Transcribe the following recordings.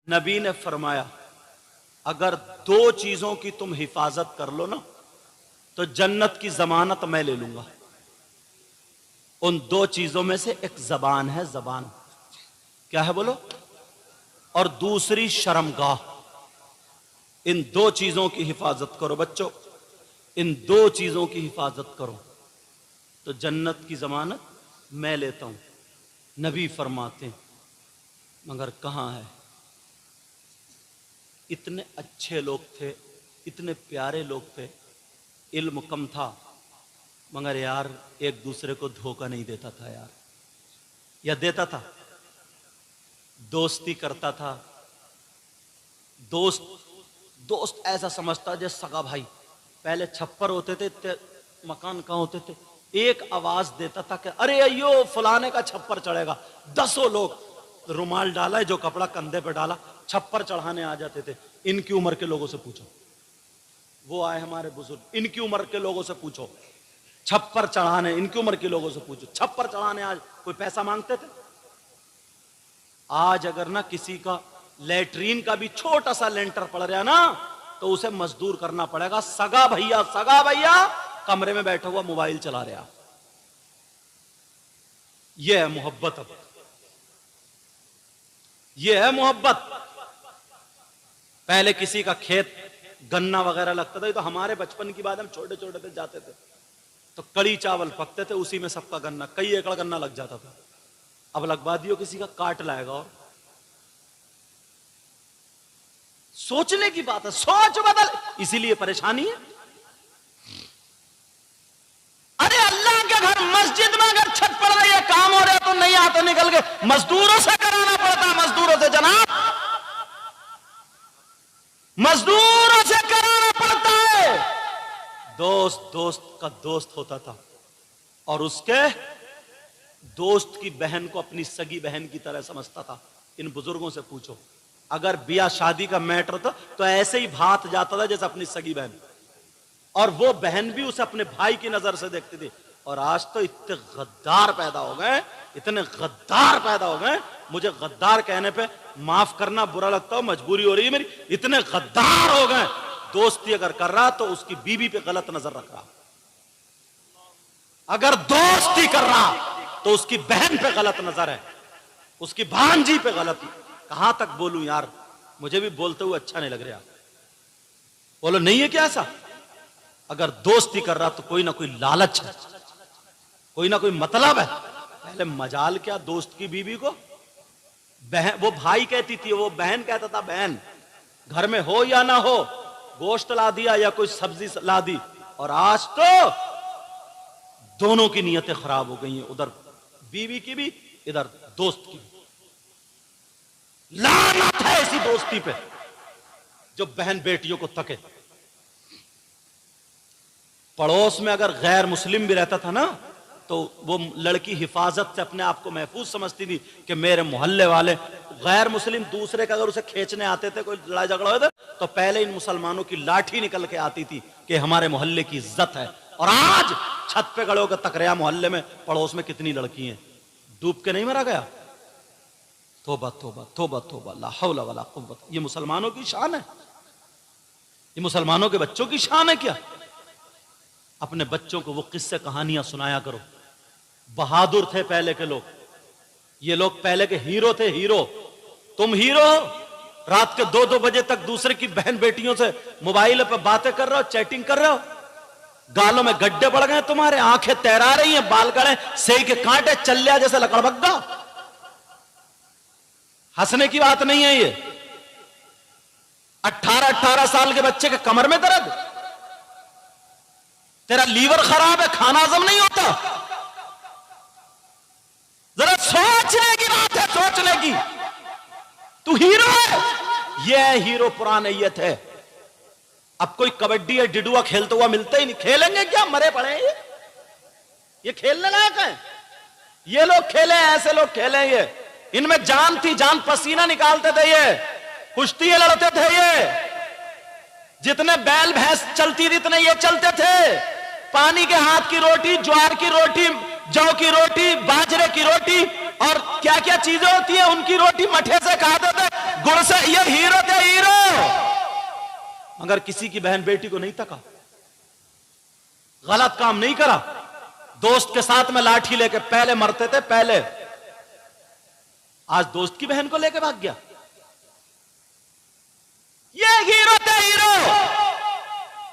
نبی نے فرمایا اگر دو چیزوں کی تم حفاظت کر لو نا تو جنت کی ضمانت میں لے لوں گا. ان دو چیزوں میں سے ایک زبان ہے, زبان کیا ہے بولو, اور دوسری شرمگاہ. ان دو چیزوں کی حفاظت کرو بچوں, ان دو چیزوں کی حفاظت کرو تو جنت کی ضمانت میں لیتا ہوں. نبی فرماتے ہیں مگر کہاں ہے؟ اتنے اچھے لوگ تھے, اتنے پیارے لوگ تھے, علم کم تھا مگر یار ایک دوسرے کو دھوکہ نہیں دیتا تھا یار, یا دیتا تھا؟ دوستی کرتا تھا. دوست ایسا سمجھتا جیسے سگا بھائی. پہلے چھپر ہوتے تھے, مکان کہاں ہوتے تھے, ایک آواز دیتا تھا کہ ارے ایو فلانے کا چھپر چڑھے گا, 10 لوگ رومال ڈالا ہے, جو کپڑا کندھے پہ ڈالا, چھپر چڑھانے آ جاتے تھے. ان کی عمر کے لوگوں سے پوچھو, وہ آئے ہمارے بزرگ, ان کی عمر کے لوگوں سے پوچھو چھپر چڑھانے, ان کی عمر کے لوگوں سے پوچھو چھپر چڑھانے آج کوئی پیسہ مانگتے تھے؟ آج اگر نہ کسی کا لیٹرین کا بھی چھوٹا سا لینٹر پڑ رہا نا تو اسے مزدور کرنا پڑے گا. سگا بھیا کمرے میں بیٹھا ہوا موبائل چلا رہا. یہ ہے محبت. اب یہ ہے محبت. پہلے کسی کا کھیت گنا وغیرہ لگتا تھا, تو ہمارے بچپن کی بات, ہم چھوٹے چھوٹے تھے جاتے تھے تو کڑی چاول پکتے تھے, اسی میں سب کا گنا, کئی ایکڑ گنا لگ جاتا تھا. اب لگوا دیو کسی کا, کاٹ لائے گا. اور سوچنے کی بات ہے, سوچ بدل, اسی لیے پریشانی ہے. ارے اللہ کے گھر مسجد میں اگر چھت پڑ رہی ہے, کام ہو رہا ہے تو نہیں آتے نکل کے مزدوروں سے کرانا پڑتا ہے. مزدوروں سے جناب, مزدوروں سے کرانا پڑتا ہے. دوست کا دوست ہوتا تھا اور اس کے دوست کی بہن کو اپنی سگی بہن کی طرح سمجھتا تھا. ان بزرگوں سے پوچھو, اگر بیاہ شادی کا میٹر تھا تو ایسے ہی بھات جاتا تھا جیسے اپنی سگی بہن, اور وہ بہن بھی اسے اپنے بھائی کی نظر سے دیکھتی تھی. اور آج تو اتنے غدار پیدا ہو گئے, اتنے غدار پیدا ہو گئے, مجھے غدار کہنے پہ معاف کرنا برا لگتا ہو, مجبوری ہو رہی ہے میری. اتنے غدار ہو گئے, دوستی اگر کر رہا تو اس کی بیوی پہ غلط نظر رکھ رہا, اگر دوستی کر رہا تو اس کی بہن پہ غلط نظر ہے, اس کی بھانجی پہ غلط. کہاں تک بولوں یار, مجھے بھی بولتے ہوئے اچھا نہیں لگ رہا. بولو نہیں ہے کیا ایسا؟ اگر دوستی کر رہا تو کوئی نہ کوئی لالچ ہے, کوئی نہ کوئی مطلب ہے. پہلے مجال کیا دوست کی بیوی کو, بہن وہ بھائی کہتی تھی, وہ بہن کہتا تھا بہن, گھر میں ہو یا نہ ہو, گوشت لا دیا یا کوئی سبزی لا دی. اور آج تو دونوں کی نیتیں خراب ہو گئی ہیں, ادھر بیوی کی بھی, ادھر دوست کی بھی. لعنت ہے اسی دوستی پہ جو بہن بیٹیوں کو تکے. پڑوس میں اگر غیر مسلم بھی رہتا تھا نا تو وہ لڑکی حفاظت سے اپنے آپ کو محفوظ سمجھتی تھی کہ میرے محلے والے غیر مسلم دوسرے کا اگر اسے کھینچنے آتے تھے, کوئی لڑائی جھگڑا ہوتا تو پہلے ان مسلمانوں کی لاٹھی نکل کے آتی تھی کہ ہمارے محلے کی عزت ہے. اور آج چھت پہ کھڑے ہو کے تکریا محلے میں, پڑوس میں کتنی لڑکی ہیں, ڈوب کے نہیں مرا گیا. توبہ توبہ توبہ توبہ, لا حول ولا قوت. یہ مسلمانوں کی شان ہے, یہ مسلمانوں کے بچوں کی شان ہے کیا؟ اپنے بچوں کو وہ قصے کہانیاں سنایا کرو. بہادر تھے پہلے کے لوگ, یہ لوگ پہلے کے ہیرو تھے. ہیرو تم ہیرو ہو, رات کے 2 بجے تک دوسرے کی بہن بیٹیوں سے موبائل پہ باتیں کر رہے ہو, چیٹنگ کر رہے ہو, گالوں میں گڈھے پڑ گئے تمہارے, آنکھیں تیرا رہی ہیں, بال کڑے سئی کے کانٹے چل لیا جیسے لکڑ بگا. ہنسنے کی بات نہیں ہے یہ. 18 سال کے بچے کے کمر میں درد, تیرا لیور خراب ہے, کھانا ہضم نہیں ہوتا. ذرا سوچنے کی بات ہے, سوچنے کی. تو ہیرو ہے, یہ ہیرو پرانے یہ تھے. اب کوئی کبڈی یا ڈڈوا کھیلتا ہوا ملتا ہی نہیں. کھیلیں گے کیا, مرے پڑے ہیں یہ کھیلنے لائق ہیں. یہ لوگ کھیلے, ایسے لوگ کھیلیں. یہ ان میں جان تھی, جان پسینہ نکالتے تھے, یہ کشتی لڑتے تھے, یہ جتنے بیل بھینس چلتی تھی اتنے یہ چلتے تھے. پانی کے ہاتھ کی روٹی, جوار کی روٹی, جو کی روٹی, باجرے کی روٹی, اور کیا کیا چیزیں ہوتی ہیں، ان کی روٹی مٹھے سے کھاتے تھے، گڑ سے، یہ ہیرو تھے، ہیرو. مگر کسی کی بہن بیٹی کو نہیں تکا، غلط کام نہیں کرا. دوست کے ساتھ میں لاٹھی لے کے پہلے مرتے تھے، پہلے. آج دوست کی بہن کو لے کے بھاگ گیا. یہ ہیرو تھے، ہیرو.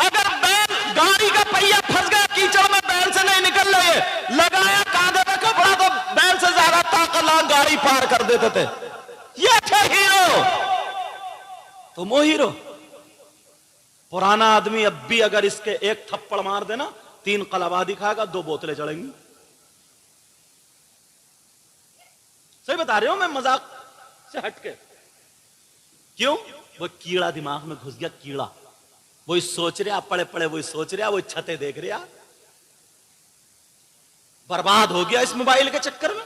اگر بیل گاڑی کا پہیا پھنس گیا کیچڑ میں، بیل سے نہیں نکل رہے، لگایا کاندھے پہ کپڑا تو بیل سے زیادہ طاقت لان گاڑی پار کر دیتے تھے. یہ تھے ہیرو. تم وہ ہیرو. پرانا آدمی اب بھی اگر اس کے ایک تھپڑ مار دینا 3 قلبہ دکھائے گا، 2 بوتلیں چڑھیں گی. صحیح بتا رہے ہو میں، مذاق سے ہٹ کے. کیوں؟ وہ کیڑا دماغ میں گھس گیا، کیڑا. وہی سوچ رہا، پڑے پڑے وہی سوچ رہا، وہی چھتے دیکھ رہا، برباد ہو گیا اس موبائل کے چکر میں.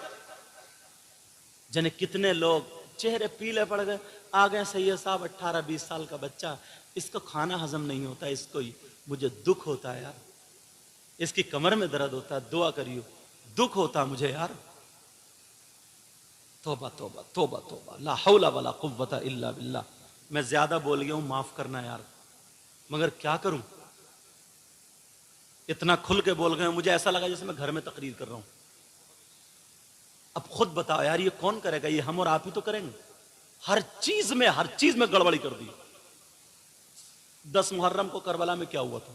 جنے کتنے لوگ چہرے پیلے پڑ گئے. آ گئے سید صاحب، 18-20 سال کا بچہ، اس کو کھانا ہضم نہیں ہوتا، اس کو مجھے دکھ ہوتا ہے یار، اس کی کمر میں درد ہوتا ہے، دعا کریو، دکھ ہوتا مجھے یار. توبہ توبہ توبہ توبہ، لا حول ولا قوت الا باللہ. میں زیادہ بول گیا ہوں، معاف کرنا یار، مگر کیا کروں، اتنا کھل کے بول گئے. مجھے ایسا لگا جیسے میں گھر میں تقریر کر رہا ہوں. اب خود بتاؤ یار، یہ کون کرے گا؟ یہ ہم اور آپ ہی تو کریں گے. ہر چیز میں گڑبڑی کر دی. 10 محرم کو کربلا میں کیا ہوا تھا؟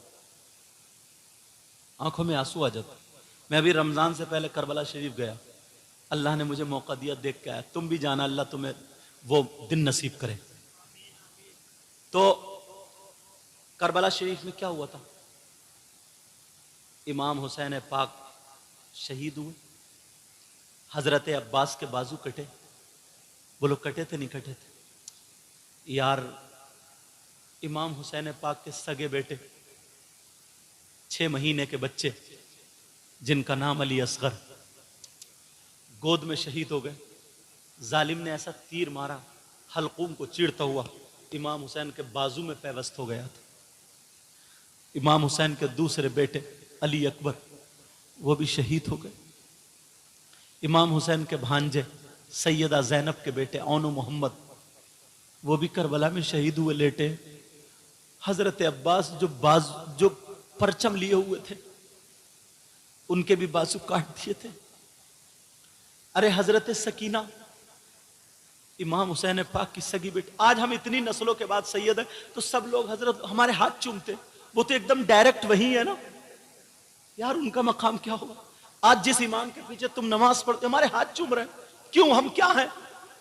آنکھوں میں آنسو آ جاتا. میں ابھی رمضان سے پہلے کربلا شریف گیا، اللہ نے مجھے موقع دیا، دیکھ کے آیا. تم بھی جانا، اللہ تمہیں وہ دن نصیب کرے. تو کربلا شریف میں کیا ہوا تھا؟ امام حسین پاک شہید ہوئے. حضرت عباس کے بازو کٹے. بولو کٹے تھے نہیں کٹے تھے؟ یار امام حسین پاک کے سگے بیٹے 6 مہینے کے بچے جن کا نام علی اصغر، گود میں شہید ہو گئے. ظالم نے ایسا تیر مارا، حلقوم کو چیرتا ہوا امام حسین کے بازو میں پیوست ہو گیا تھا. امام حسین کے دوسرے بیٹے علی اکبر، وہ بھی شہید ہو گئے. امام حسین کے بھانجے سیدہ زینب کے بیٹے اون و محمد، وہ بھی کربلا میں شہید ہوئے لیٹے. حضرت عباس جو پرچم لیے ہوئے تھے، ان کے بھی بازو کاٹ دیے تھے. ارے حضرت سکینہ امام حسین پاک کی سگی بیٹی. آج ہم اتنی نسلوں کے بعد سید ہیں تو سب لوگ حضرت ہمارے ہاتھ چومتے، وہ تو ایک دم ڈائریکٹ وہی ہے نا یار. ان کا مقام کیا ہوگا؟ آج جس امام کے پیچھے تم نماز پڑھتے ہمارے ہاتھ چوم رہے ہیں، کیوں؟ ہم کیا ہیں؟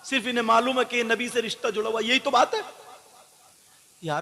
صرف انہیں معلوم ہے کہ یہ نبی سے رشتہ جڑا ہوا، یہی تو بات ہے.